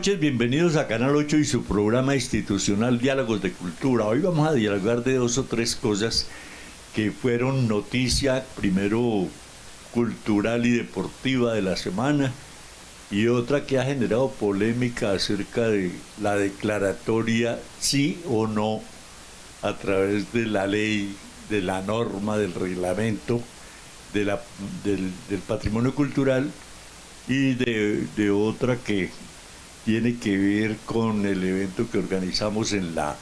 noches, bienvenidos a Canal 8 y su programa institucional Diálogos de Cultura. Hoy vamos a dialogar de dos o tres cosas que fueron noticia, primero cultural y deportiva de la semana, y otra que ha generado polémica acerca de la declaratoria sí o no a través de la ley, de la norma, del reglamento, del patrimonio cultural, y de otra que tiene que ver con el evento que organizamos en la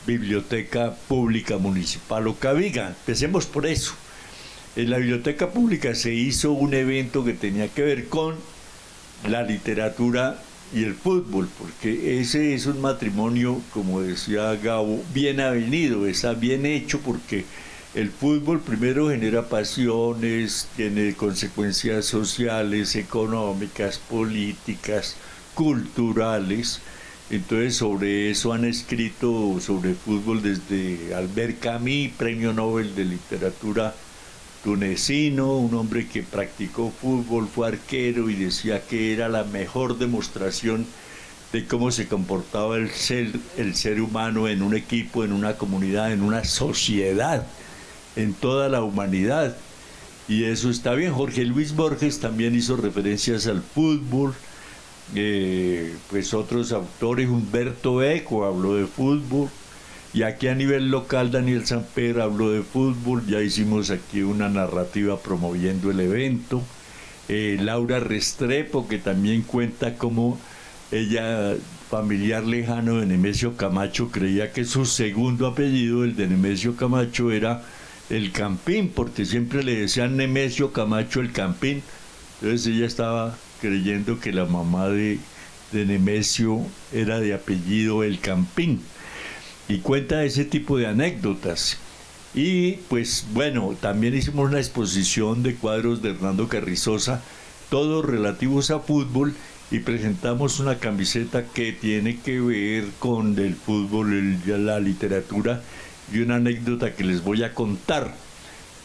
Biblioteca Pública Municipal Ocaviga. Empecemos por eso. En la Biblioteca Pública se hizo un evento que tenía que ver con la literatura y el fútbol, porque ese es un matrimonio, como decía Gabo, bien avenido, está bien hecho, porque el fútbol primero genera pasiones, tiene consecuencias sociales, económicas, políticas, culturales. Entonces sobre eso han escrito, sobre fútbol, desde Albert Camus, premio Nobel de literatura tunecino, un hombre que practicó fútbol, fue arquero y decía que era la mejor demostración de cómo se comportaba el ser humano en un equipo, en una comunidad, en una sociedad, en toda la humanidad. Y eso está bien. Jorge Luis Borges también hizo referencias al fútbol. Pues otros autores, Humberto Eco habló de fútbol, y aquí a nivel local Daniel Samper habló de fútbol. Ya hicimos aquí una narrativa promoviendo el evento. Laura Restrepo, que también cuenta cómo ella, familiar lejano de Nemesio Camacho, creía que su segundo apellido, el de Nemesio Camacho, era el Campín, porque siempre le decían Nemesio Camacho el Campín. Entonces ella estaba creyendo que la mamá de Nemesio era de apellido el Campín, y cuenta ese tipo de anécdotas. Y pues bueno, también hicimos una exposición de cuadros de Hernando Carrizosa, todos relativos a fútbol, y presentamos una camiseta que tiene que ver con el fútbol, la literatura, y una anécdota que les voy a contar.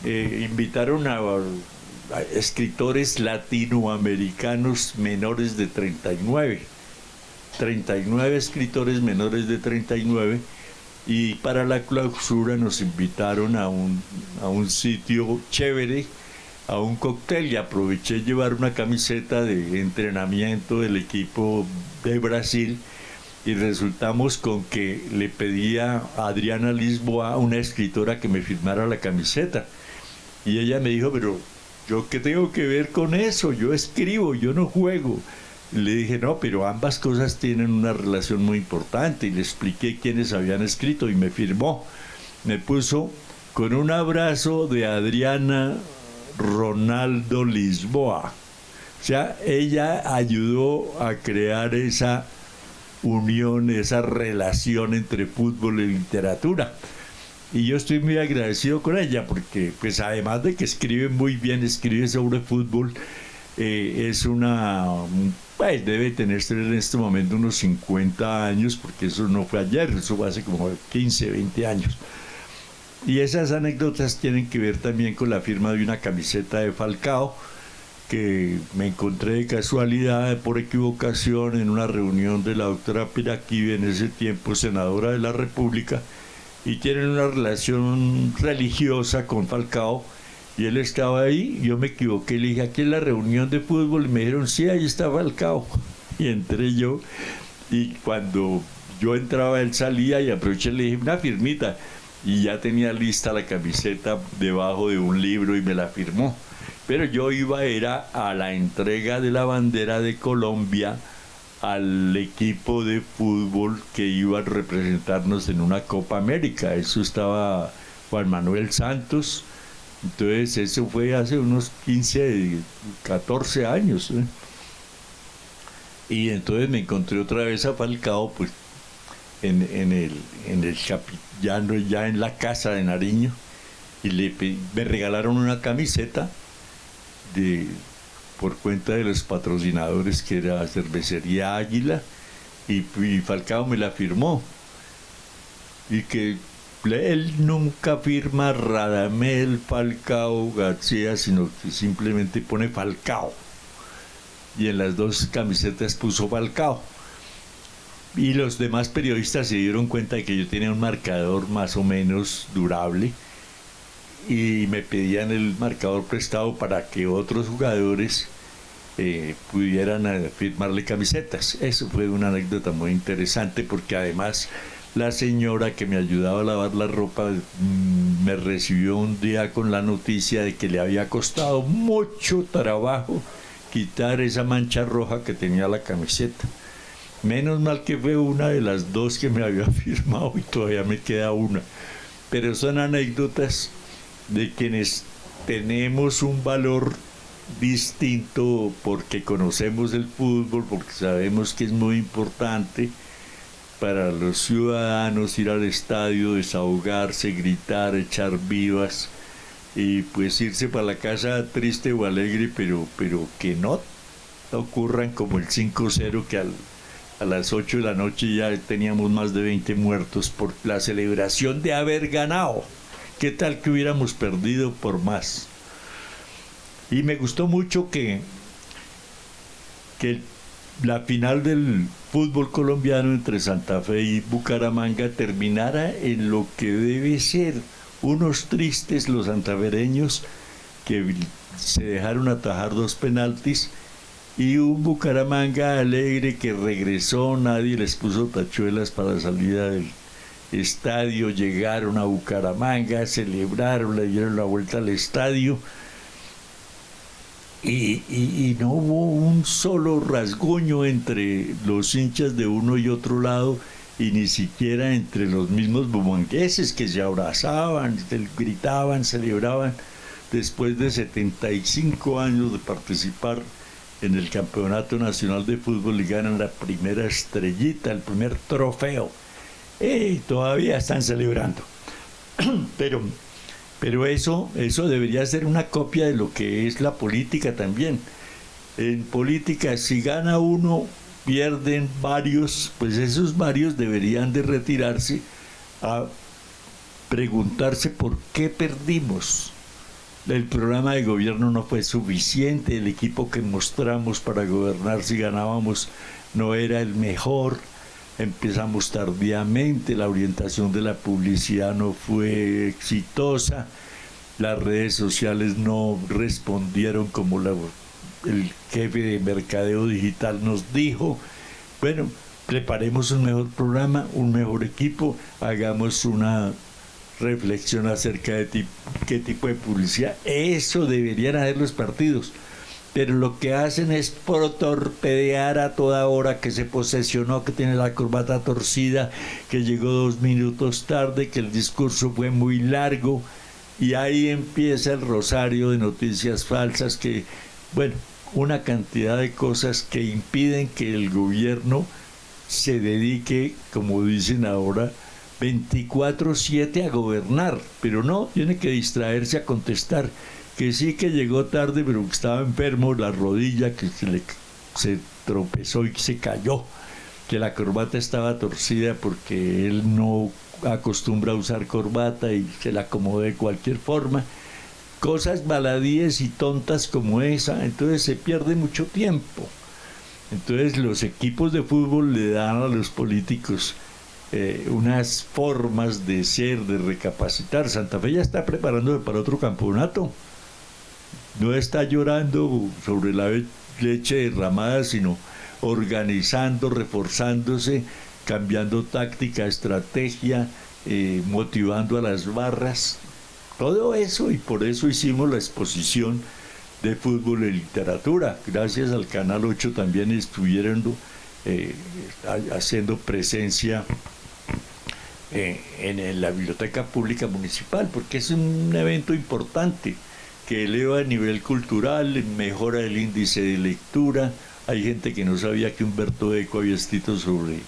Invitaron a escritores latinoamericanos menores de 39 escritores menores de 39, y para la clausura nos invitaron a un sitio chévere, a un cóctel, y aproveché llevar una camiseta de entrenamiento del equipo de Brasil, y resultamos con que le pedía a Adriana Lisboa, una escritora, que me firmara la camiseta, y ella me dijo: pero ¿yo qué tengo que ver con eso? Yo escribo, yo no juego. Y le dije: no, pero ambas cosas tienen una relación muy importante, y le expliqué quiénes habían escrito, y me firmó. Me puso: con un abrazo de Adriana Ronaldo Lisboa. O sea, ella ayudó a crear esa unión, esa relación entre fútbol y literatura. Y yo estoy muy agradecido con ella, porque pues además de que escribe muy bien, escribe sobre fútbol, es pues debe tener en este momento unos 50 años, porque eso no fue ayer, eso fue hace como 15, 20 años. Y esas anécdotas tienen que ver también con la firma de una camiseta de Falcao, que me encontré de casualidad, por equivocación, en una reunión de la doctora Piraquive, en ese tiempo senadora de la República, y tienen una relación religiosa con Falcao, y él estaba ahí. Yo me equivoqué, le dije: aquí es la reunión de fútbol, y me dijeron: sí, ahí está Falcao. Y entré yo, y cuando yo entraba él salía, y aproveché, le dije: una firmita, y ya tenía lista la camiseta debajo de un libro, y me la firmó. Pero yo era a la entrega de la bandera de Colombia al equipo de fútbol que iba a representarnos en una Copa América. Eso estaba Juan Manuel Santos. Entonces eso fue hace unos 15, 14 años, ¿eh? Y entonces me encontré otra vez a Falcao, pues en el Capillano, ya en la casa de Nariño, y me regalaron una camiseta por cuenta de los patrocinadores, que era Cervecería Águila, y Falcao me la firmó. Y que él nunca firma Radamel Falcao García, sino que simplemente pone Falcao, y en las dos camisetas puso Falcao. Y los demás periodistas se dieron cuenta de que yo tenía un marcador más o menos durable y me pedían el marcador prestado para que otros jugadores pudieran firmarle camisetas. Eso fue una anécdota muy interesante, porque además la señora que me ayudaba a lavar la ropa me recibió un día con la noticia de que le había costado mucho trabajo quitar esa mancha roja que tenía la camiseta. Menos mal que fue una de las dos que me había firmado y todavía me queda una. Pero son anécdotas de quienes tenemos un valor distinto porque conocemos el fútbol, porque sabemos que es muy importante para los ciudadanos ir al estadio, desahogarse, gritar, echar vivas y pues irse para la casa triste o alegre, pero que no ocurran como el 5-0 que a las 8 de la noche ya teníamos más de 20 muertos por la celebración de haber ganado. ¿Qué tal que hubiéramos perdido por más? Y me gustó mucho que la final del fútbol colombiano entre Santa Fe y Bucaramanga terminara en lo que debe ser unos tristes los santafereños que se dejaron atajar 2 penaltis y un Bucaramanga alegre que regresó, nadie les puso tachuelas para la salida del estadio, llegaron a Bucaramanga, celebraron, le dieron la vuelta al estadio y no hubo un solo rasguño entre los hinchas de uno y otro lado y ni siquiera entre los mismos bumangueses que se abrazaban, gritaban, celebraban después de 75 años de participar en el Campeonato Nacional de Fútbol y ganan la primera estrellita, el primer trofeo. Todavía están celebrando. Pero eso debería ser una copia de lo que es la política también. En política, si gana uno, pierden varios, pues esos varios deberían de retirarse a preguntarse por qué perdimos. El programa de gobierno no fue suficiente, el equipo que mostramos para gobernar si ganábamos no era el mejor. Empezamos tardíamente, la orientación de la publicidad no fue exitosa, las redes sociales no respondieron como el jefe de mercadeo digital nos dijo. Bueno, preparemos un mejor programa, un mejor equipo, hagamos una reflexión acerca de qué tipo de publicidad. Eso deberían hacer los partidos. Pero lo que hacen es torpedear a toda hora, que se posesionó, que tiene la corbata torcida, que llegó 2 minutos tarde, que el discurso fue muy largo, y ahí empieza el rosario de noticias falsas que, bueno, una cantidad de cosas que impiden que el gobierno se dedique, como dicen ahora, 24/7 a gobernar, pero no, tiene que distraerse a contestar que sí, que llegó tarde, pero que estaba enfermo, la rodilla, que se tropezó y se cayó, que la corbata estaba torcida porque él no acostumbra a usar corbata y se la acomodó de cualquier forma. Cosas baladíes y tontas como esa, entonces se pierde mucho tiempo. Entonces los equipos de fútbol le dan a los políticos unas formas de ser, de recapacitar. Santa Fe ya está preparándose para otro campeonato. No está llorando sobre la leche derramada, sino organizando, reforzándose, cambiando táctica, estrategia, motivando a las barras. Todo eso, y por eso hicimos la exposición de fútbol y literatura. Gracias al Canal 8 también estuvieron haciendo presencia en la Biblioteca Pública Municipal, porque es un evento importante que eleva el nivel cultural, mejora el índice de lectura. Hay gente que no sabía que Humberto Eco había escrito sobre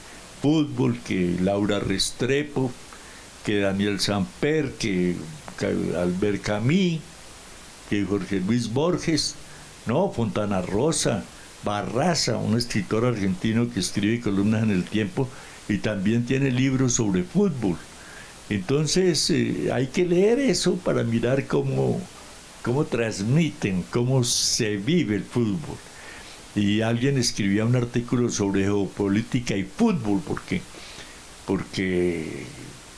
fútbol, que Laura Restrepo, que Daniel Samper, que Albert Camus, que Jorge Luis Borges, no, Fontana Rosa, Barraza, un escritor argentino que escribe columnas en El Tiempo y también tiene libros sobre fútbol. Entonces hay que leer eso para mirar cómo transmiten, cómo se vive el fútbol. y alguien escribía un artículo sobre geopolítica y fútbol,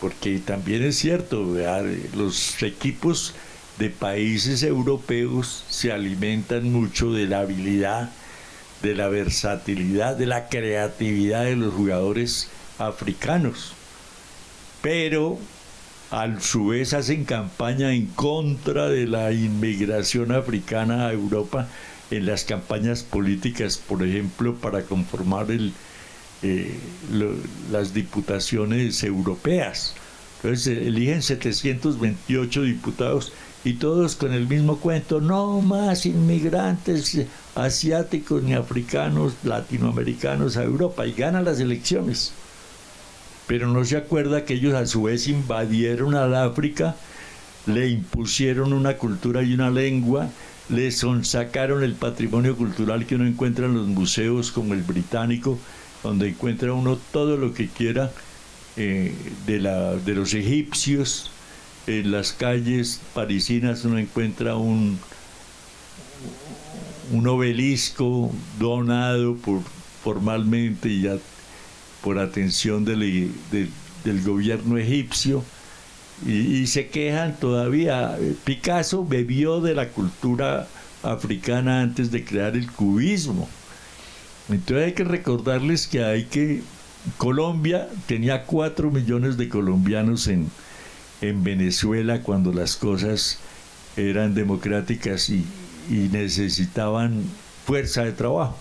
porque también es cierto, ¿verdad? Los equipos de países europeos se alimentan mucho de la habilidad, de la versatilidad, de la creatividad de los jugadores africanos, pero a su vez hacen campaña en contra de la inmigración africana a Europa en las campañas políticas, por ejemplo, para conformar las diputaciones europeas. Entonces eligen 728 diputados y todos con el mismo cuento: no más inmigrantes asiáticos ni africanos, latinoamericanos a Europa, y ganan las elecciones. Pero no se acuerda que ellos a su vez invadieron al África, le impusieron una cultura y una lengua, le sonsacaron el patrimonio cultural que uno encuentra en los museos como el británico, donde encuentra uno todo lo que quiera de los egipcios. En las calles parisinas uno encuentra un obelisco donado formalmente y por atención del gobierno egipcio, y se quejan todavía. Picasso bebió de la cultura africana antes de crear el cubismo. Entonces hay que recordarles que Colombia tenía 4 millones de colombianos en Venezuela cuando las cosas eran democráticas y necesitaban fuerza de trabajo.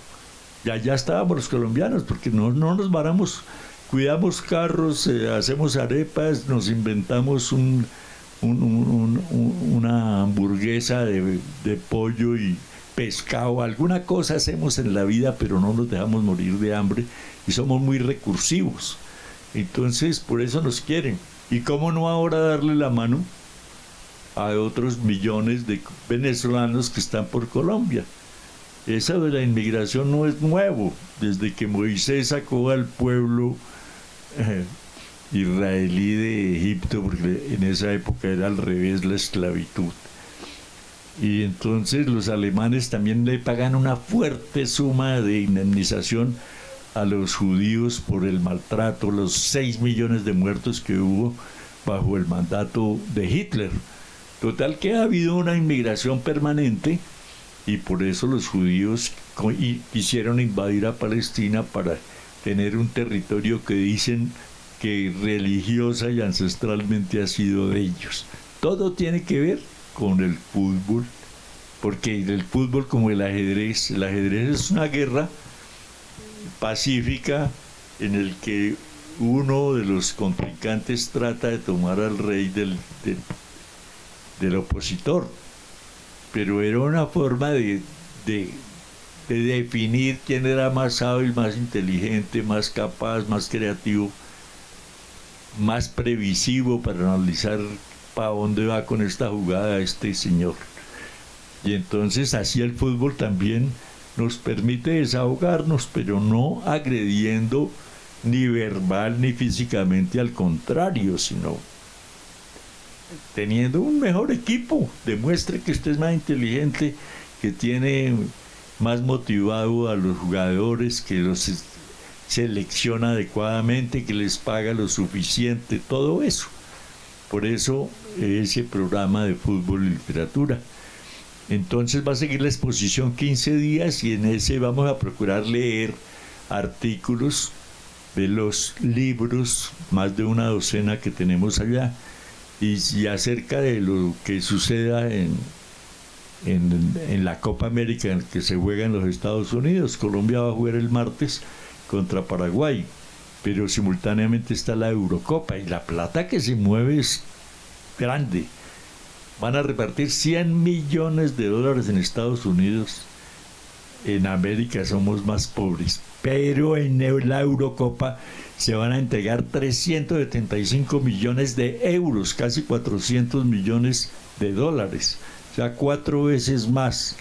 Ya estábamos los colombianos, porque no nos varamos, cuidamos carros, hacemos arepas, nos inventamos una hamburguesa de pollo y pescado, alguna cosa hacemos en la vida, pero no nos dejamos morir de hambre y somos muy recursivos. Entonces, por eso nos quieren. ¿Y cómo no ahora darle la mano a otros millones de venezolanos que están por Colombia? Eso de la inmigración no es nuevo. Desde que Moisés sacó al pueblo israelí de Egipto, porque en esa época era al revés la esclavitud. Y entonces los alemanes también le pagan una fuerte suma de indemnización a los judíos por el maltrato, los 6 millones de muertos que hubo bajo el mandato de Hitler. Total que ha habido una inmigración permanente, y por eso los judíos quisieron invadir a Palestina para tener un territorio que dicen que religiosa y ancestralmente ha sido de ellos. Todo tiene que ver con el fútbol, porque el fútbol, como el ajedrez es una guerra pacífica en el que uno de los contrincantes trata de tomar al rey del opositor, pero era una forma de definir quién era más hábil, más inteligente, más capaz, más creativo, más previsivo para analizar para dónde va con esta jugada este señor. Y entonces así el fútbol también nos permite desahogarnos, pero no agrediendo ni verbal ni físicamente, al contrario, sino teniendo un mejor equipo. Demuestre que usted es más inteligente, que tiene más motivado a los jugadores, que los selecciona adecuadamente, que les paga lo suficiente, todo eso. Por eso ese programa de fútbol y literatura. Entonces va a seguir la exposición 15 días y en ese vamos a procurar leer artículos de los libros, más de una docena que tenemos allá, y acerca de lo que suceda en la Copa América que se juega en los Estados Unidos. Colombia va a jugar el martes contra Paraguay, pero simultáneamente está la Eurocopa y la plata que se mueve es grande. Van a repartir 100 millones de dólares en Estados Unidos. En América somos más pobres, pero en la Eurocopa se van a entregar 375 millones de euros, casi 400 millones de dólares, o sea, 4 veces más.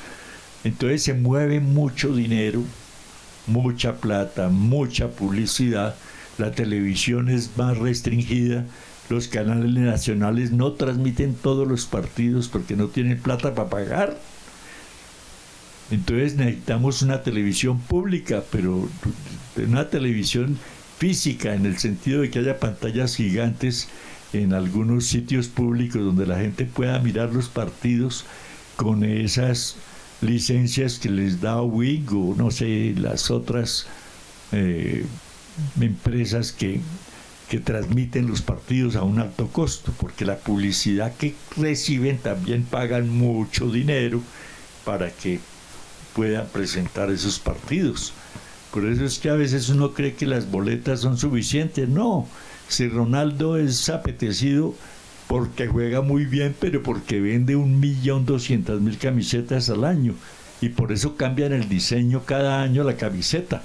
Entonces se mueve mucho dinero, mucha plata, mucha publicidad. La televisión es más restringida, los canales nacionales no transmiten todos los partidos porque no tienen plata para pagar. Entonces necesitamos una televisión pública, pero una televisión física, en el sentido de que haya pantallas gigantes en algunos sitios públicos donde la gente pueda mirar los partidos con esas licencias que les da Wing o no sé, las otras empresas que transmiten los partidos a un alto costo, porque la publicidad que reciben también pagan mucho dinero para que puedan presentar esos partidos. Por eso es que a veces uno cree que las boletas son suficientes. No, si Ronaldo es apetecido porque juega muy bien, pero porque vende 1.200.000 camisetas al año, y por eso cambian el diseño cada año la camiseta,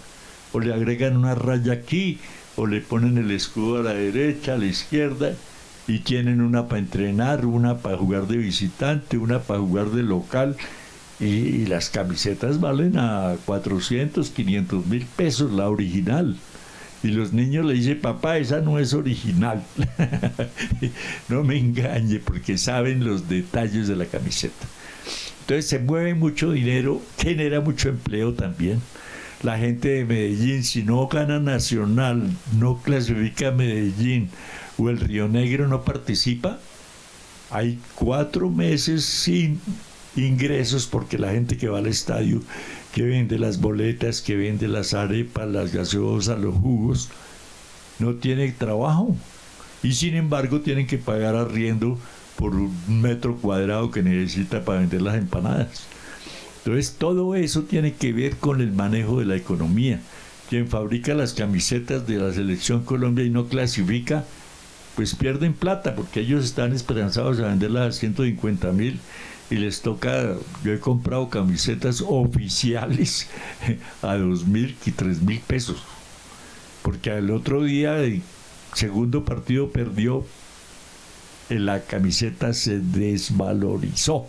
o le agregan una raya aquí, o le ponen el escudo a la derecha, a la izquierda, y tienen una para entrenar, una para jugar de visitante, una para jugar de local, y las camisetas valen a 400.000, 500.000 pesos, la original. Y los niños le dicen, papá, esa no es original. No me engañe, porque saben los detalles de la camiseta. Entonces se mueve mucho dinero, genera mucho empleo también. La gente de Medellín, si no gana Nacional, no clasifica a Medellín, o el Río Negro no participa, hay 4 meses sin ingresos, porque la gente que va al estadio, que vende las boletas, que vende las arepas, las gaseosas, los jugos, no tiene trabajo, y sin embargo tienen que pagar arriendo por un metro cuadrado que necesita para vender las empanadas. Entonces todo eso tiene que ver con el manejo de la economía. Quien fabrica las camisetas de la Selección Colombia y no clasifica, pues pierden plata, porque ellos están esperanzados a venderlas a 150.000, y les toca. Yo he comprado camisetas oficiales a 2.000 y 3.000 pesos, porque al otro día el segundo partido perdió, la camiseta se desvalorizó.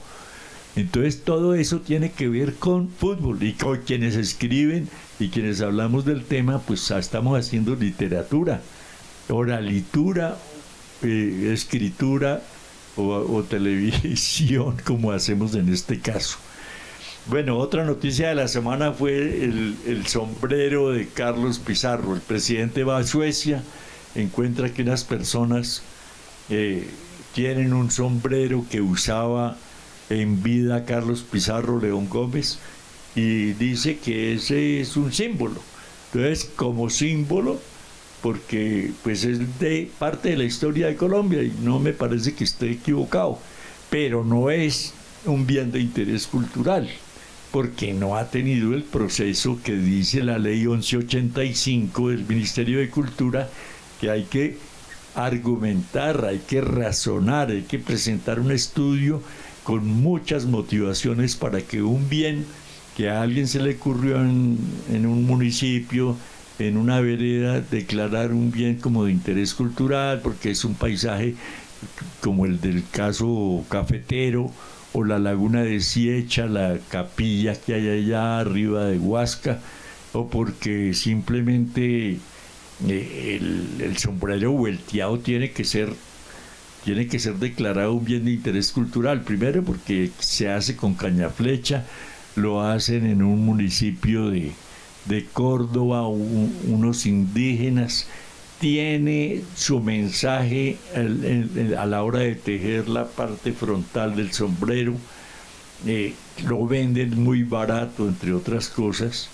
Entonces todo eso tiene que ver con fútbol, y con quienes escriben y quienes hablamos del tema, pues estamos haciendo literatura, oralitura, escritura o televisión, como hacemos en este caso. Bueno, otra noticia de la semana fue el sombrero de Carlos Pizarro. El presidente va a Suecia, encuentra que unas personas tienen un sombrero que usaba en vida Carlos Pizarro León Gómez, y dice que ese es un símbolo. Entonces, como símbolo, porque pues es de parte de la historia de Colombia, y no me parece que esté equivocado, pero no es un bien de interés cultural, porque no ha tenido el proceso que dice la ley 1185 del Ministerio de Cultura, que hay que argumentar, hay que razonar, hay que presentar un estudio con muchas motivaciones para que un bien que a alguien se le ocurrió en un municipio, en una vereda, declarar un bien como de interés cultural, porque es un paisaje como el del caso cafetero, o la laguna de Siecha, la capilla que hay allá arriba de Huasca, o porque simplemente el sombrero vuelteado tiene que ser declarado un bien de interés cultural. Primero porque se hace con caña flecha, lo hacen en un municipio de Córdoba, unos indígenas, tiene su mensaje a la hora de tejer la parte frontal del sombrero, lo venden muy barato, entre otras cosas,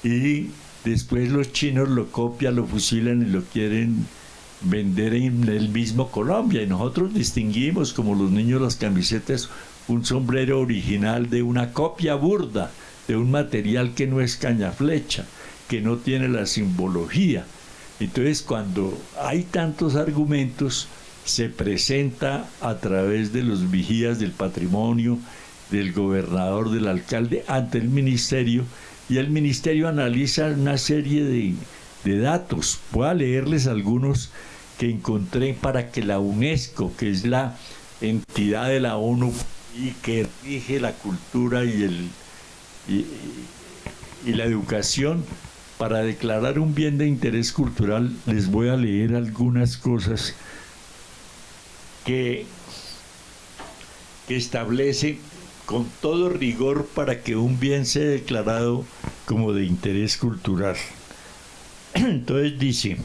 y después los chinos lo copian, lo fusilan y lo quieren vender en el mismo Colombia, y nosotros distinguimos, como los niños las camisetas, un sombrero original de una copia burda, de un material que no es caña flecha, que no tiene la simbología. Entonces, cuando hay tantos argumentos, se presenta a través de los vigías del patrimonio, del gobernador, del alcalde, ante el ministerio, y el ministerio analiza una serie de datos. Voy a leerles algunos que encontré para que la UNESCO, que es la entidad de la ONU y que rige la cultura y la educación, para declarar un bien de interés cultural, les voy a leer algunas cosas que establece con todo rigor para que un bien sea declarado como de interés cultural. Entonces dice: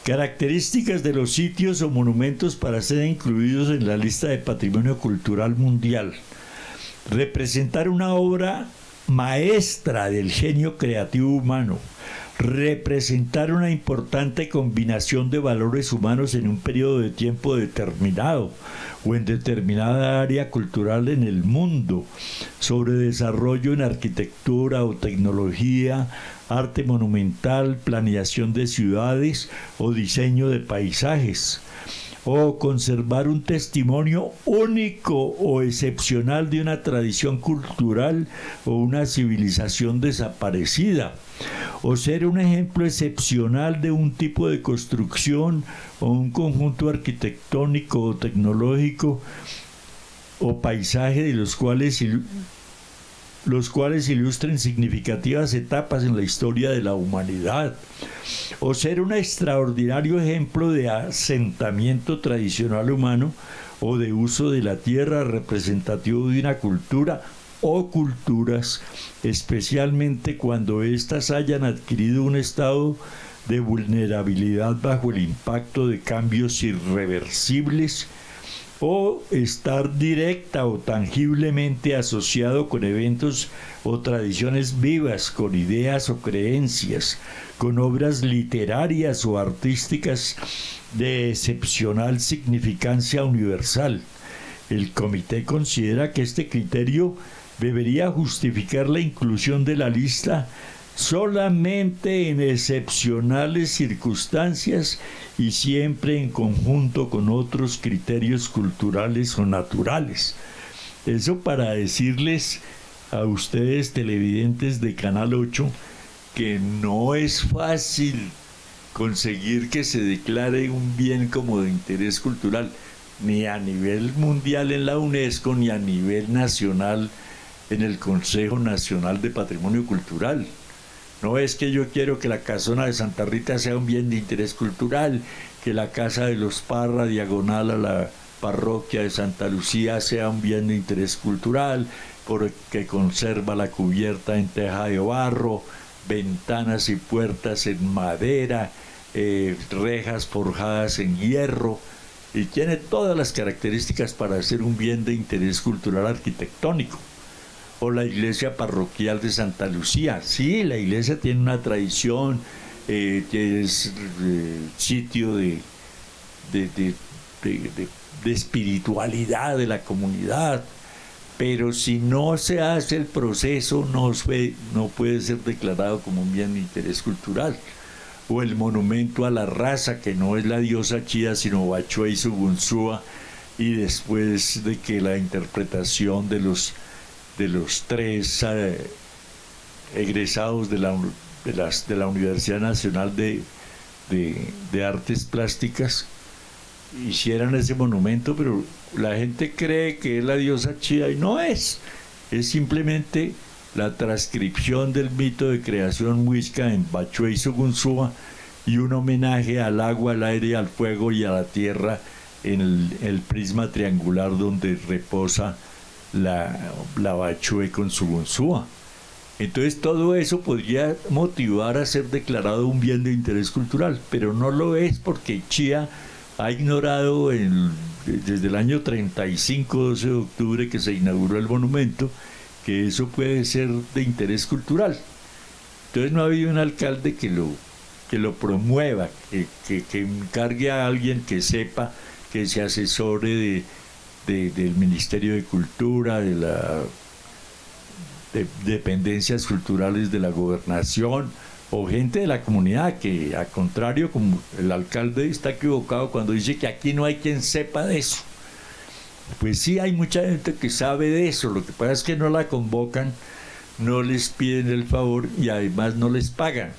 características de los sitios o monumentos para ser incluidos en la lista de Patrimonio Cultural Mundial. Representar una obra maestra del genio creativo humano. Representar una importante combinación de valores humanos en un periodo de tiempo determinado o en determinada área cultural en el mundo, sobre desarrollo en arquitectura o tecnología, arte monumental, planeación de ciudades o diseño de paisajes, o conservar un testimonio único o excepcional de una tradición cultural o una civilización desaparecida, o ser un ejemplo excepcional de un tipo de construcción o un conjunto arquitectónico o tecnológico o paisaje de los cuales ilustren significativas etapas en la historia de la humanidad, o ser un extraordinario ejemplo de asentamiento tradicional humano o de uso de la tierra representativo de una cultura o culturas, especialmente cuando éstas hayan adquirido un estado de vulnerabilidad bajo el impacto de cambios irreversibles, o estar directa o tangiblemente asociado con eventos o tradiciones vivas, con ideas o creencias, con obras literarias o artísticas de excepcional significancia universal. El comité considera que este criterio debería justificar la inclusión de la lista solamente en excepcionales circunstancias y siempre en conjunto con otros criterios culturales o naturales. Eso para decirles a ustedes, televidentes de Canal 8, que no es fácil conseguir que se declare un bien como de interés cultural, ni a nivel mundial en la UNESCO, ni a nivel nacional en el Consejo Nacional de Patrimonio Cultural. No es que yo quiero que la casona de Santa Rita sea un bien de interés cultural, que la casa de los Parra, diagonal a la parroquia de Santa Lucía, sea un bien de interés cultural, porque conserva la cubierta en teja de barro, ventanas y puertas en madera, rejas forjadas en hierro, y tiene todas las características para ser un bien de interés cultural arquitectónico. O la iglesia parroquial de Santa Lucía. Sí, la iglesia tiene una tradición, es sitio de espiritualidad de la comunidad, pero si no se hace el proceso, no puede ser declarado como un bien de interés cultural. O el monumento a la raza, que no es la diosa Chía, sino Bachué y Sugunsúa, y después de que la interpretación de los tres egresados de la Universidad Nacional de Artes Plásticas hicieran ese monumento, pero la gente cree que es la diosa Chía y no es simplemente la transcripción del mito de creación muisca en Bachué y Sugunsúa y un homenaje al agua, al aire, al fuego y a la tierra en el prisma triangular donde reposa la Bachué con Sugunsúa. Entonces todo eso podría motivar a ser declarado un bien de interés cultural, pero no lo es porque Chía ha ignorado desde el año 35, 12 de octubre que se inauguró el monumento, que eso puede ser de interés cultural. Entonces no ha habido un alcalde que lo promueva, que encargue a alguien que sepa, que se asesore del Ministerio de Cultura, de dependencias culturales de la gobernación, o gente de la comunidad, que al contrario, como el alcalde está equivocado cuando dice que aquí no hay quien sepa de eso. Pues sí, hay mucha gente que sabe de eso, lo que pasa es que no la convocan, no les piden el favor y además no les pagan.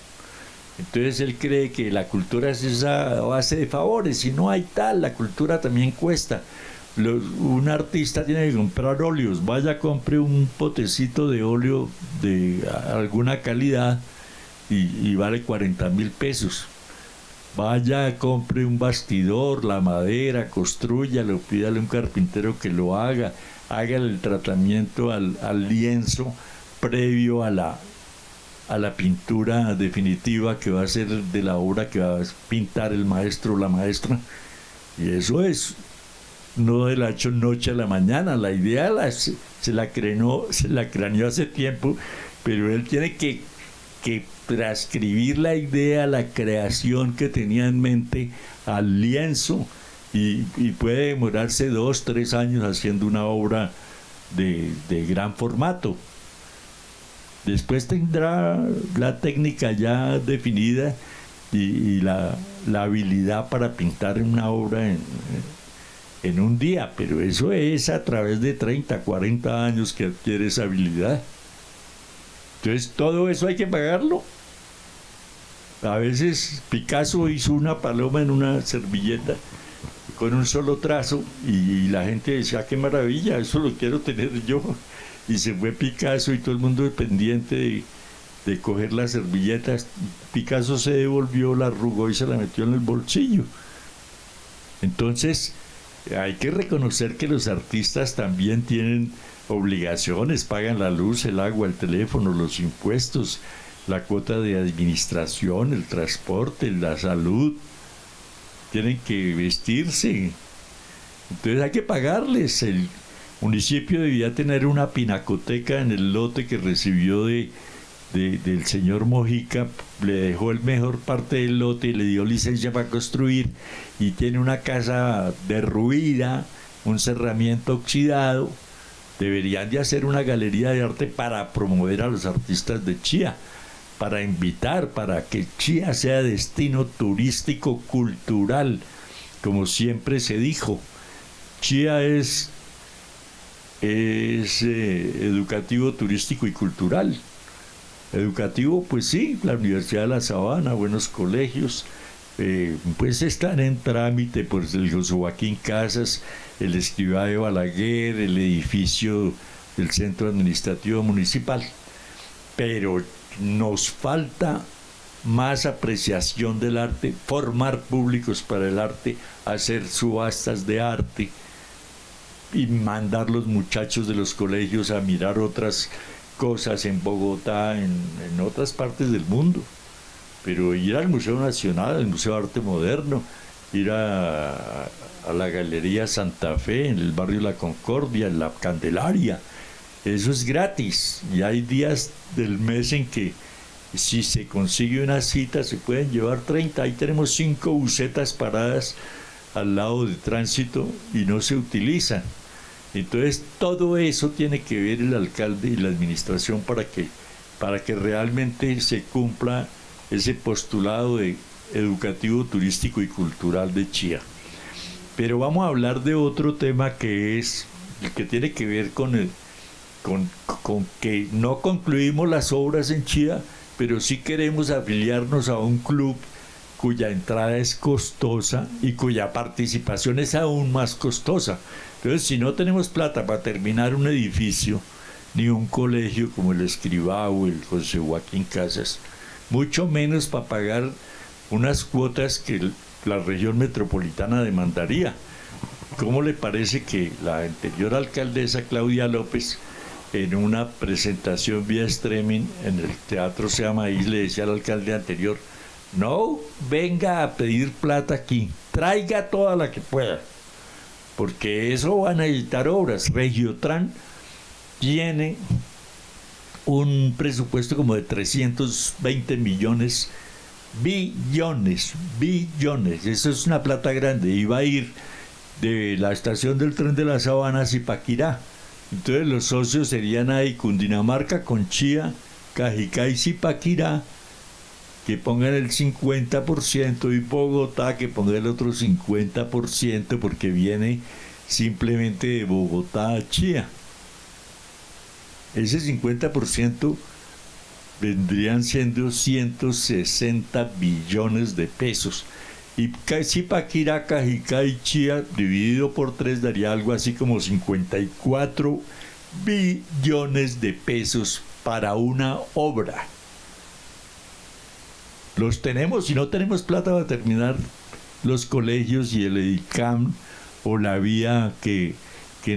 Entonces él cree que la cultura es esa base de favores, y no hay tal, la cultura también cuesta. Un artista tiene que comprar óleos, vaya, compre un potecito de óleo de alguna calidad y vale 40.000 pesos. vaya, compre un bastidor, la madera, construyalo, pídale a un carpintero que lo haga, hágale el tratamiento al lienzo previo a la pintura definitiva que va a ser de la obra que va a pintar el maestro o la maestra. Y eso es no de la noche a la mañana. La idea se la craneó hace tiempo, pero él tiene que transcribir la idea, la creación que tenía en mente al lienzo, y puede demorarse 2, 3 años haciendo una obra de gran formato. Después tendrá la técnica ya definida y la habilidad para pintar una obra en un día, pero eso es a través de 30, 40 años que adquiere esa habilidad. Entonces todo eso hay que pagarlo. A veces Picasso hizo una paloma en una servilleta con un solo trazo y la gente decía, qué maravilla, eso lo quiero tener yo. Y se fue Picasso y todo el mundo pendiente de coger las servilletas. Picasso se devolvió, la arrugó y se la metió en el bolsillo. Entonces hay que reconocer que los artistas también tienen obligaciones, pagan la luz, el agua, el teléfono, los impuestos, la cuota de administración, el transporte, la salud, tienen que vestirse, entonces hay que pagarles. El municipio debía tener una pinacoteca en el lote que recibió del señor Mojica, le dejó el mejor parte del lote y le dio licencia para construir, y tiene una casa derruida, un cerramiento oxidado. Deberían de hacer una galería de arte para promover a los artistas de Chía, para invitar, para que Chía sea destino turístico cultural, como siempre se dijo. Chía es educativo, turístico y cultural. Educativo, pues sí, la Universidad de La Sabana, buenos colegios, pues están en trámite, pues el José Joaquín Casas, el Escribá de Balaguer, el edificio del Centro Administrativo Municipal, pero nos falta más apreciación del arte, formar públicos para el arte, hacer subastas de arte y mandar los muchachos de los colegios a mirar otras cosas en Bogotá, en otras partes del mundo. Pero ir al Museo Nacional, al Museo de Arte Moderno, ir a la Galería Santa Fe, en el barrio La Concordia, en la Candelaria, eso es gratis. Y hay días del mes en que si se consigue una cita se pueden llevar 30. Ahí tenemos 5 busetas paradas al lado de tránsito y no se utilizan. Entonces todo eso tiene que ver el alcalde y la administración para que realmente se cumpla ese postulado de educativo, turístico y cultural de Chía. Pero vamos a hablar de otro tema que es el que tiene que ver con que no concluimos las obras en Chía, pero sí queremos afiliarnos a un club cuya entrada es costosa y cuya participación es aún más costosa. Entonces, si no tenemos plata para terminar un edificio, ni un colegio como el Escribá o el José Joaquín Casas, mucho menos para pagar unas cuotas que la región metropolitana demandaría. ¿Cómo le parece que la anterior alcaldesa Claudia López, en una presentación vía streaming en el Teatro Sea Maíz, le decía al alcalde anterior: no venga a pedir plata aquí, traiga toda la que pueda, porque eso van a necesitar obras? Regiotran tiene un presupuesto como de 320 billones, eso es una plata grande, y va a ir de la estación del tren de la Sabana a Zipaquirá. Entonces los socios serían ahí Cundinamarca con Chía, Cajicá y Zipaquirá, que pongan el 50%, y Bogotá que ponga el otro 50%, porque viene simplemente de Bogotá a Chía. Ese 50% vendrían siendo 160 billones de pesos. Y Zipaquirá, Cajicá y Chía dividido por 3 daría algo así como 54 billones de pesos para una obra. Los tenemos y no tenemos plata para terminar los colegios y el EDICAM o la vía que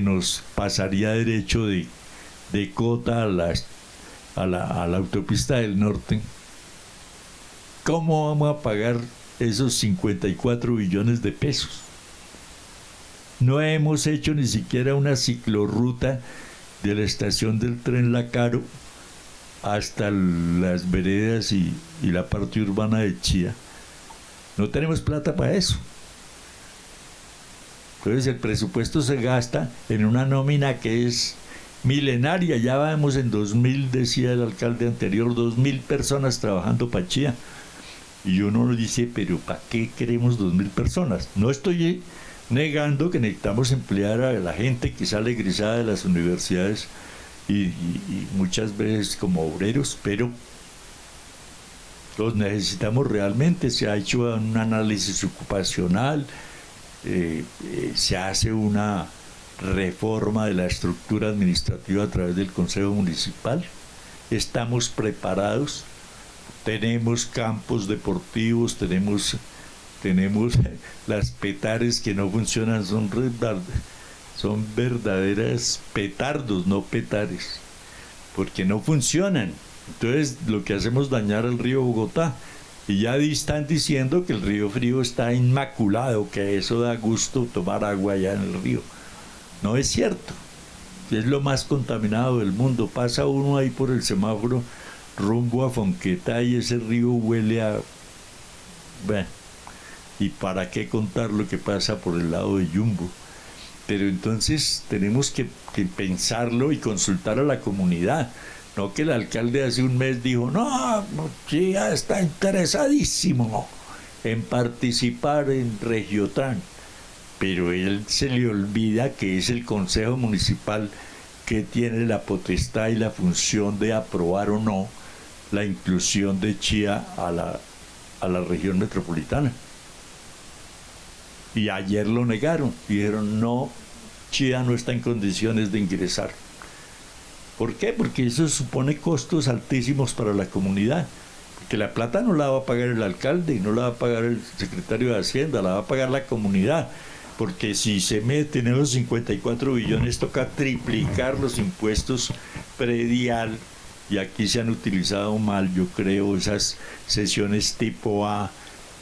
nos pasaría derecho de Cota a la autopista del norte. ¿Cómo vamos a pagar esos 54 billones de pesos? No hemos hecho ni siquiera una ciclorruta de la estación del tren La Caro hasta las veredas y la parte urbana de Chía. No tenemos plata para eso. Entonces el presupuesto se gasta en una nómina que es milenaria. Ya vamos en 2000, decía el alcalde anterior, 2000 personas trabajando para Chía. Y uno dice, pero ¿para qué queremos 2000 personas? No estoy negando que necesitamos emplear a la gente que sale egresada de las universidades y muchas veces como obreros, pero los necesitamos realmente. Se ha hecho un análisis ocupacional, se hace una reforma de la estructura administrativa a través del Consejo Municipal. Estamos preparados, tenemos campos deportivos, tenemos las petares que no funcionan, son verdaderas petardos, no petares, porque no funcionan. Entonces lo que hacemos es dañar el río Bogotá, y ya están diciendo que el río Frío está inmaculado, que eso da gusto tomar agua allá en el río. No es cierto, es lo más contaminado del mundo. Pasa uno ahí por el semáforo rumbo a Fonquetá y ese río huele a... Bueno, y para qué contar lo que pasa por el lado de Yumbo. Pero entonces tenemos que pensarlo y consultar a la comunidad. No que el alcalde hace un mes dijo, no, Chía está interesadísimo en participar en Regiotran, pero él se le olvida que es el Consejo Municipal que tiene la potestad y la función de aprobar o no la inclusión de Chía a la región metropolitana. Y ayer lo negaron, dijeron, no, Chía no está en condiciones de ingresar. ¿Por qué? Porque eso supone costos altísimos para la comunidad. Porque la plata no la va a pagar el alcalde, no la va a pagar el secretario de Hacienda, la va a pagar la comunidad. Porque si se meten en los 54 billones, toca triplicar los impuestos predial. Y aquí se han utilizado mal, yo creo, esas sesiones tipo A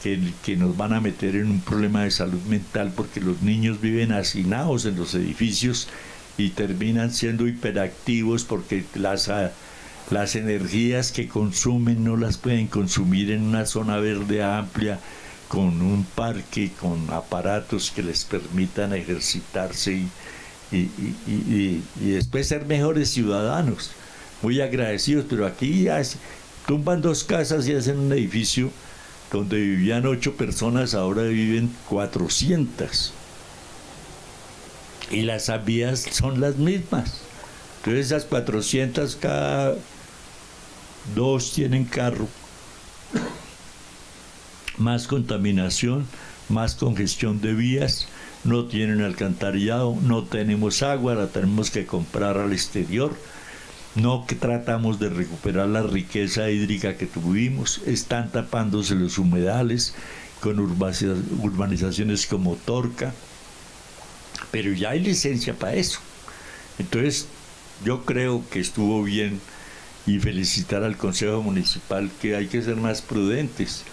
que nos van a meter en un problema de salud mental, porque los niños viven hacinados en los edificios y terminan siendo hiperactivos porque las energías que consumen no las pueden consumir en una zona verde amplia, con un parque, con aparatos que les permitan ejercitarse y después ser mejores ciudadanos. Muy agradecidos, pero aquí ya tumban 2 casas y hacen un edificio donde vivían 8 personas, ahora viven 400. Y las vías son las mismas. Entonces esas 400, cada 2 tienen carro. Más contaminación, más congestión de vías, no tienen alcantarillado, no tenemos agua, la tenemos que comprar al exterior. No que tratamos de recuperar la riqueza hídrica que tuvimos, están tapándose los humedales con urbanizaciones como Torca, pero ya hay licencia para eso. Entonces yo creo que estuvo bien, y felicitar al Consejo Municipal, que hay que ser más prudentes.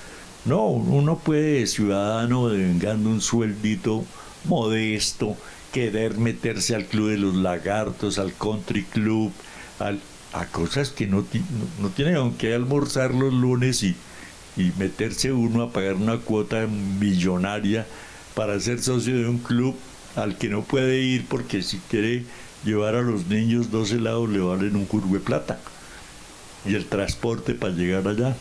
No, uno puede, ciudadano, devengando un sueldito modesto, querer meterse al Club de los Lagartos, al Country Club, a cosas que no tienen con qué almorzar los lunes y meterse uno a pagar una cuota millonaria para ser socio de un club al que no puede ir, porque si quiere llevar a los niños 2 helados le valen un curvo de plata, y el transporte para llegar allá,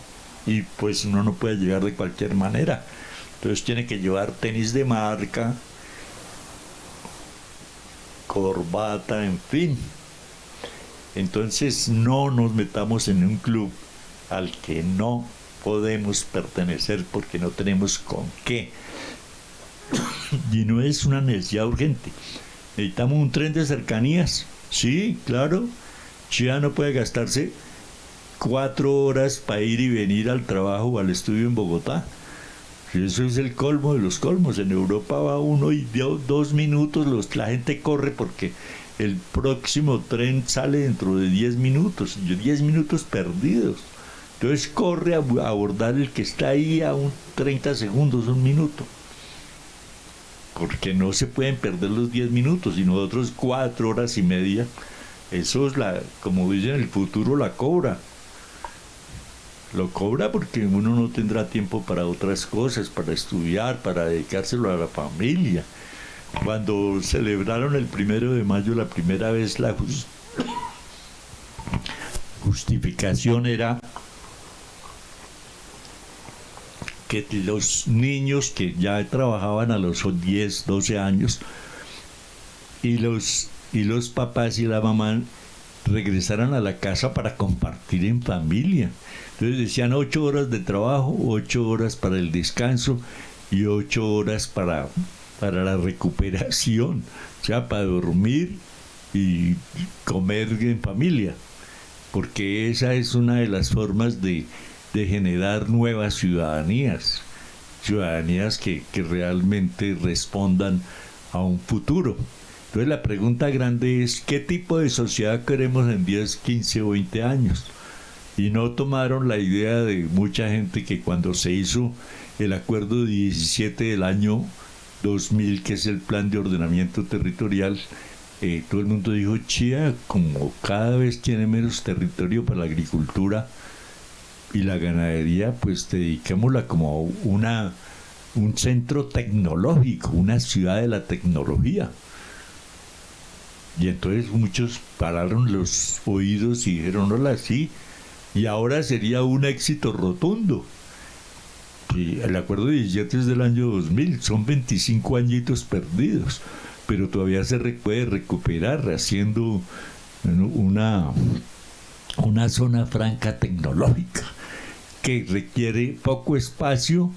y pues uno no puede llegar de cualquier manera. Entonces tiene que llevar tenis de marca, corbata, en fin. Entonces no nos metamos en un club al que no podemos pertenecer porque no tenemos con qué. Y no es una necesidad urgente. Necesitamos un tren de cercanías. Sí, claro. Chía no puede gastarse 4 horas para ir y venir al trabajo o al estudio en Bogotá. Eso es el colmo de los colmos. En Europa va uno y 2 minutos, la gente corre porque el próximo tren sale dentro de 10 minutos, 10 minutos perdidos. Entonces corre a abordar el que está ahí a 30 segundos, 1 minuto. Porque no se pueden perder los 10 minutos, y nosotros 4 horas y media. Eso es como dicen, el futuro la cobra. Lo cobra porque uno no tendrá tiempo para otras cosas, para estudiar, para dedicárselo a la familia. Cuando celebraron el 1 de mayo la primera vez, la justificación era que los niños que ya trabajaban a los 10, 12 años y los papás y la mamá regresaran a la casa para compartir en familia. Entonces decían 8 horas de trabajo, 8 horas para el descanso y 8 horas para la recuperación, o sea, para dormir y comer en familia, porque esa es una de las formas de generar nuevas ciudadanías que realmente respondan a un futuro. Entonces la pregunta grande es, ¿qué tipo de sociedad queremos en 10, 15 o 20 años? Y no tomaron la idea de mucha gente que cuando se hizo el acuerdo 17 del año 2000, que es el plan de ordenamiento territorial, todo el mundo dijo, chía, como cada vez tiene menos territorio para la agricultura y la ganadería, pues dediquémosla como un centro tecnológico, una ciudad de la tecnología. Y entonces muchos pararon los oídos y dijeron, hola, sí, y ahora sería un éxito rotundo. Y el acuerdo 17 es del año 2000, son 25 añitos perdidos, pero todavía se puede recuperar haciendo una zona franca tecnológica que requiere poco espacio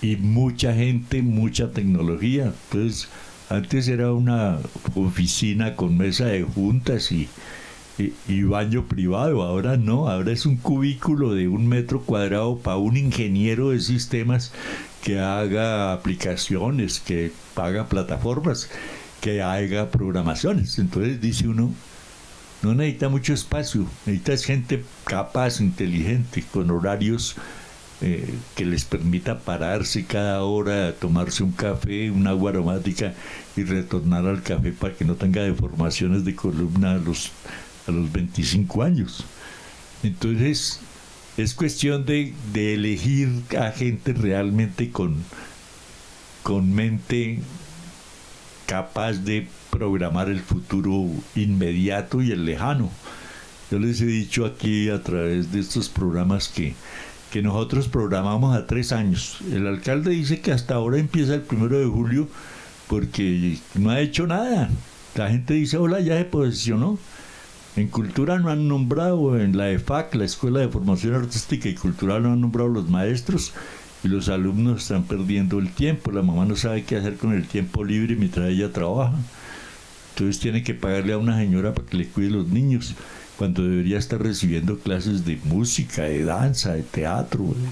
y mucha gente, mucha tecnología. Entonces, antes era una oficina con mesa de juntas y baño privado, ahora no, ahora es un cubículo de 1 metro cuadrado para un ingeniero de sistemas que haga aplicaciones, que haga plataformas, que haga programaciones. Entonces dice uno, no necesita mucho espacio, necesita gente capaz, inteligente, con horarios que les permita pararse cada hora, tomarse un café, un agua aromática y retornar al café para que no tenga deformaciones de columna a los 25 años. Entonces es cuestión de elegir a gente realmente con mente capaz de programar el futuro inmediato y el lejano. Yo les he dicho aquí a través de estos programas que nosotros programamos a 3 años. El alcalde dice que hasta ahora empieza el 1 de julio porque no ha hecho nada. La gente dice, hola, ya se posesionó. En cultura no han nombrado, en la EFAC, la Escuela de Formación Artística y Cultural, no han nombrado los maestros y los alumnos están perdiendo el tiempo. La mamá no sabe qué hacer con el tiempo libre mientras ella trabaja. Entonces tiene que pagarle a una señora para que le cuide los niños, cuando debería estar recibiendo clases de música, de danza, de teatro, de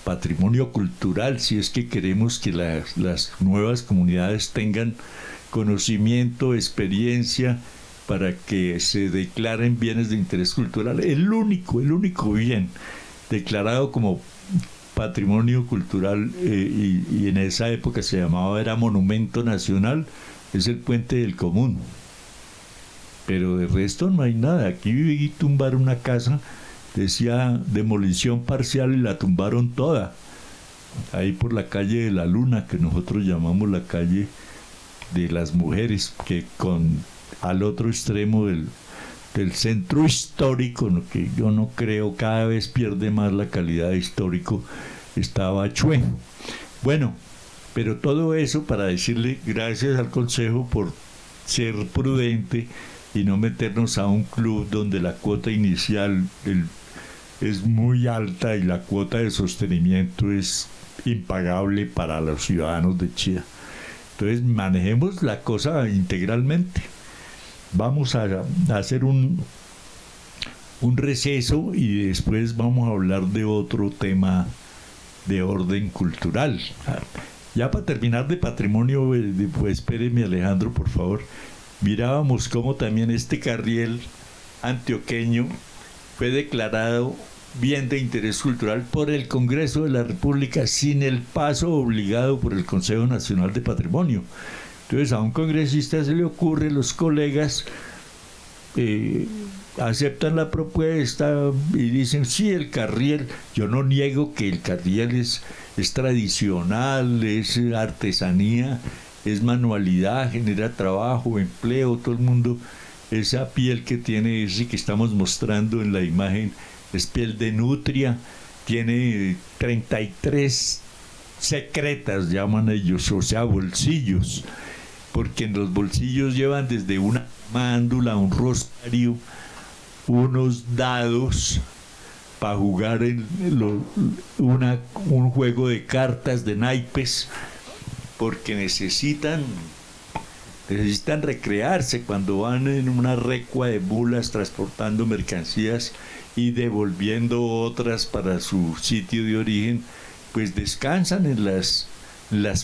patrimonio cultural, si es que queremos que las nuevas comunidades tengan conocimiento, experiencia, para que se declaren bienes de interés cultural. El único bien declarado como patrimonio cultural, y en esa época se llamaba, era monumento nacional, es el Puente del Común. Pero de resto no hay nada. Aquí viví tumbar una casa, decía demolición parcial, y la tumbaron toda. Ahí por la calle de la Luna, que nosotros llamamos la calle de las mujeres, que al otro extremo del centro histórico, que yo no creo, cada vez pierde más la calidad de histórico, estaba Chué. Bueno, pero todo eso para decirle gracias al Consejo por ser prudente y no meternos a un club donde la cuota inicial es muy alta y la cuota de sostenimiento es impagable para los ciudadanos de Chía. Entonces manejemos la cosa integralmente. Vamos a hacer un receso y después vamos a hablar de otro tema de orden cultural. Ya para terminar de patrimonio, pues espéreme Alejandro, por favor. Mirábamos cómo también este carriel antioqueño fue declarado bien de interés cultural por el Congreso de la República sin el paso obligado por el Consejo Nacional de Patrimonio. Entonces a un congresista se le ocurre, los colegas aceptan la propuesta y dicen, sí, el carriel, yo no niego que el carriel es tradicional, es artesanía, es manualidad, genera trabajo, empleo, todo el mundo, esa piel que tiene ese que estamos mostrando en la imagen, es piel de nutria, tiene 33 secretas, llaman ellos, o sea, bolsillos, porque en los bolsillos llevan desde una mándula, un rosario, unos dados para jugar un juego de cartas, de naipes, porque necesitan recrearse cuando van en una recua de mulas transportando mercancías y devolviendo otras para su sitio de origen, pues descansan en las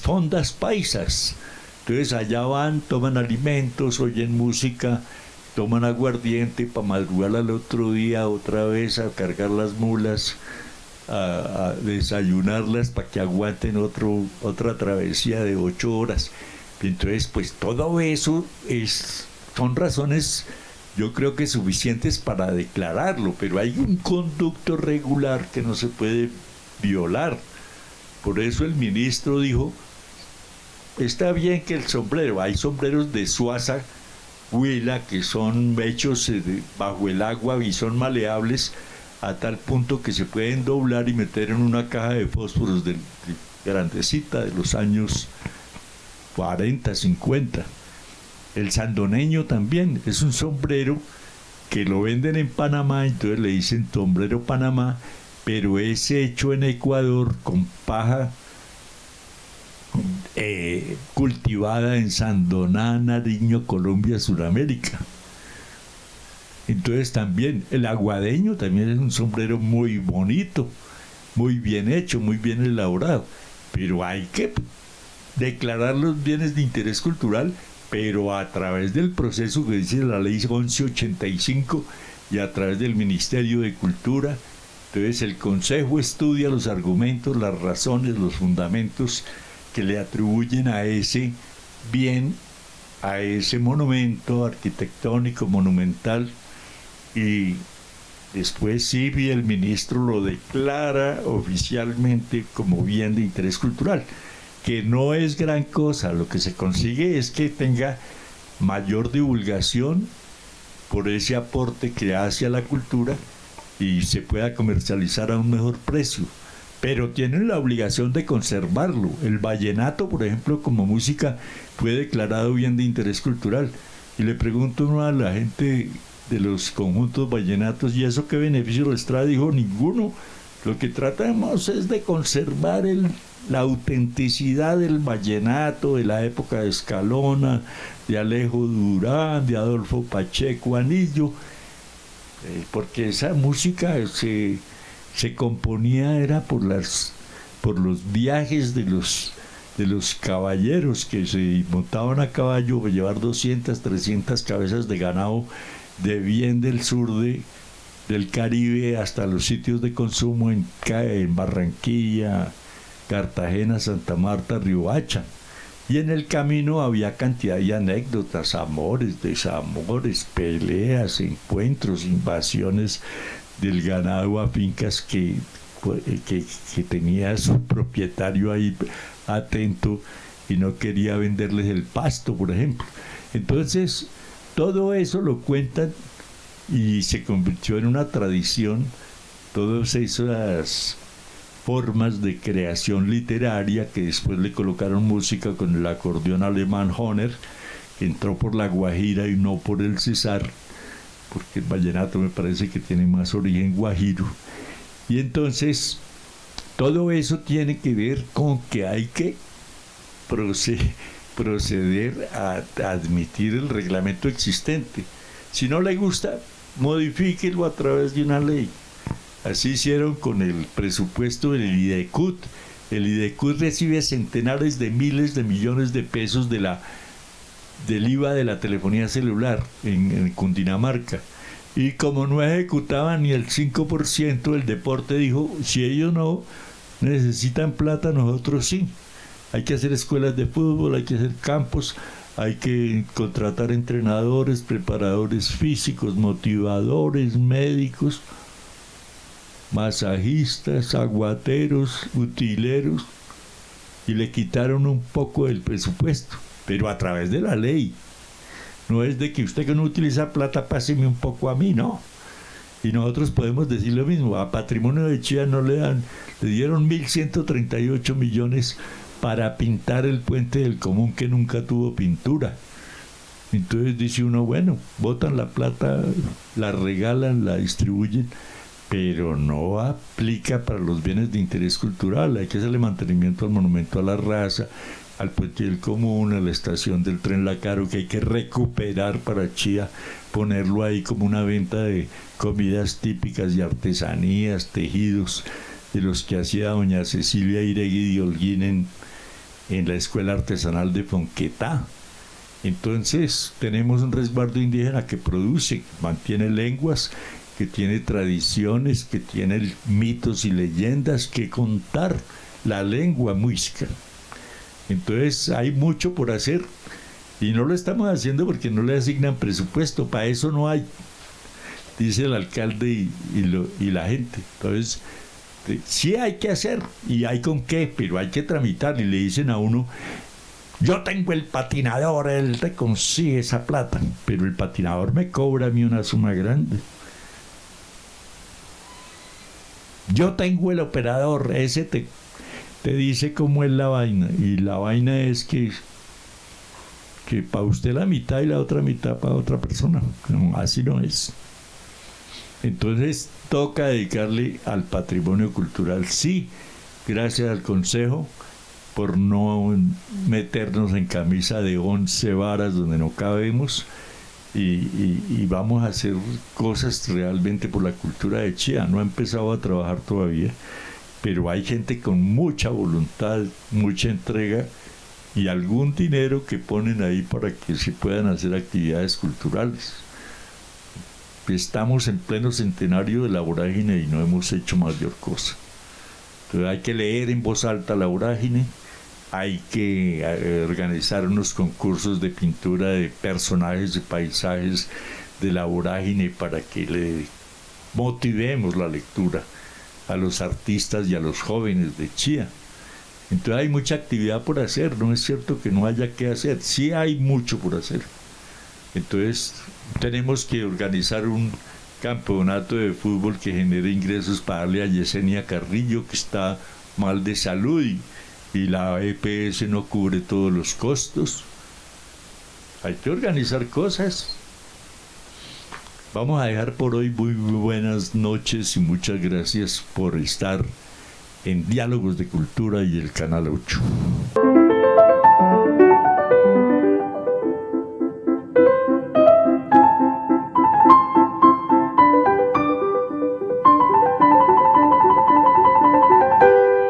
fondas paisas. Entonces allá van, toman alimentos, oyen música, toman aguardiente para madrugar al otro día otra vez a cargar las mulas, a desayunarlas para que aguanten otra travesía de 8 horas. Entonces, pues todo eso son razones, yo creo que suficientes para declararlo, pero hay un conducto regular que no se puede violar. Por eso el ministro dijo, está bien que el sombrero, hay sombreros de Suaza, Huila, que son hechos bajo el agua y son maleables a tal punto que se pueden doblar y meter en una caja de fósforos de grandecita de los años 40, 50. El sandoneño también es un sombrero que lo venden en Panamá, entonces le dicen sombrero Panamá, pero es hecho en Ecuador con paja cultivada en Sandoná, Nariño, Colombia, Sudamérica. Entonces también el aguadeño también es un sombrero muy bonito, muy bien hecho, muy bien elaborado, pero hay que declarar los bienes de interés cultural, pero a través del proceso que dice la ley 1185 y a través del Ministerio de Cultura. Entonces el Consejo estudia los argumentos, las razones, los fundamentos que le atribuyen a ese bien, a ese monumento arquitectónico, monumental, y después sí el ministro lo declara oficialmente como bien de interés cultural, que no es gran cosa. Lo que se consigue es que tenga mayor divulgación por ese aporte que hace a la cultura y se pueda comercializar a un mejor precio, pero tienen la obligación de conservarlo. El vallenato, por ejemplo, como música, fue declarado bien de interés cultural, y le pregunto a la gente de los conjuntos vallenatos, ¿y eso qué beneficio les trae? Dijo, ninguno. Lo que tratamos es de conservar la autenticidad del vallenato de la época de Escalona, de Alejo Durán, de Adolfo Pacheco Anillo, porque esa música se componía era por los viajes de los caballeros que se montaban a caballo para llevar 200, 300 cabezas de ganado de bien del sur del Caribe hasta los sitios de consumo en Barranquilla, Cartagena, Santa Marta, Riohacha. Y en el camino había cantidad de anécdotas, amores, desamores, peleas, encuentros, invasiones del ganado a fincas que tenía su propietario ahí atento y no quería venderles el pasto, por ejemplo. Entonces, todo eso lo cuentan y se convirtió en una tradición, todas esas formas de creación literaria que después le colocaron música con el acordeón alemán Hohner, que entró por la Guajira y no por el Cesar, porque el vallenato me parece que tiene más origen guajiro. Y entonces todo eso tiene que ver con que hay que proceder a admitir el reglamento existente. Si no le gusta, modifíquelo a través de una ley. Así hicieron con el presupuesto del IDECUT. El IDECUT recibe centenares de miles de millones de pesos del IVA de la telefonía celular en Cundinamarca. Y como no ejecutaban ni el 5%, el deporte dijo, si ellos no necesitan plata, nosotros sí. Hay que hacer escuelas de fútbol, hay que hacer campos, hay que contratar entrenadores, preparadores físicos, motivadores, médicos, masajistas, aguateros, utileros, y le quitaron un poco del presupuesto, pero a través de la ley. No es de que usted que no utiliza plata, páseme un poco a mí, no. Y nosotros podemos decir lo mismo. A Patrimonio de Chía no le dieron 1.138 millones para pintar el puente del Común, que nunca tuvo pintura. Entonces dice uno, bueno, botan la plata, la regalan, la distribuyen, pero no aplica para los bienes de interés cultural. Hay que hacerle mantenimiento al Monumento a la Raza, al Puente del Común, a la estación del tren La Caro, que hay que recuperar para Chía, ponerlo ahí como una venta de comidas típicas y artesanías, tejidos, de los que hacía doña Cecilia Iregui de Holguín en la Escuela Artesanal de Fonquetá. Entonces tenemos un resguardo indígena que produce, mantiene lenguas, que tiene tradiciones, que tiene mitos y leyendas que contar, la lengua muisca. Entonces hay mucho por hacer y no lo estamos haciendo porque no le asignan presupuesto, para eso no hay, dice el alcalde y la gente. Entonces sí hay que hacer y hay con qué, pero hay que tramitar. Y le dicen a uno, yo tengo el patinador, él te consigue esa plata, pero el patinador me cobra a mí una suma grande. Yo tengo el operador, ese te dice cómo es la vaina, y la vaina es que para usted la mitad y la otra mitad para otra persona. No, así no es. Entonces toca dedicarle al patrimonio cultural. Sí, gracias al Consejo por no meternos en camisa de 11 varas donde no cabemos, y vamos a hacer cosas realmente por la cultura de Chía. No ha empezado a trabajar todavía, pero hay gente con mucha voluntad, mucha entrega y algún dinero que ponen ahí para que se puedan hacer actividades culturales. Estamos en pleno centenario de la vorágine y no hemos hecho mayor cosa. Entonces hay que leer en voz alta la vorágine, hay que organizar unos concursos de pintura de personajes, de paisajes de la vorágine para que le motivemos la lectura a los artistas y a los jóvenes de Chía. Entonces hay mucha actividad por hacer, no es cierto que no haya que hacer, sí hay mucho por hacer. Entonces tenemos que organizar un campeonato de fútbol que genere ingresos para darle a Yesenia Carrillo, que está mal de salud y la EPS no cubre todos los costos. Hay que organizar cosas. Vamos a dejar por hoy. Muy buenas noches y muchas gracias por estar en Diálogos de Cultura y el Canal 8.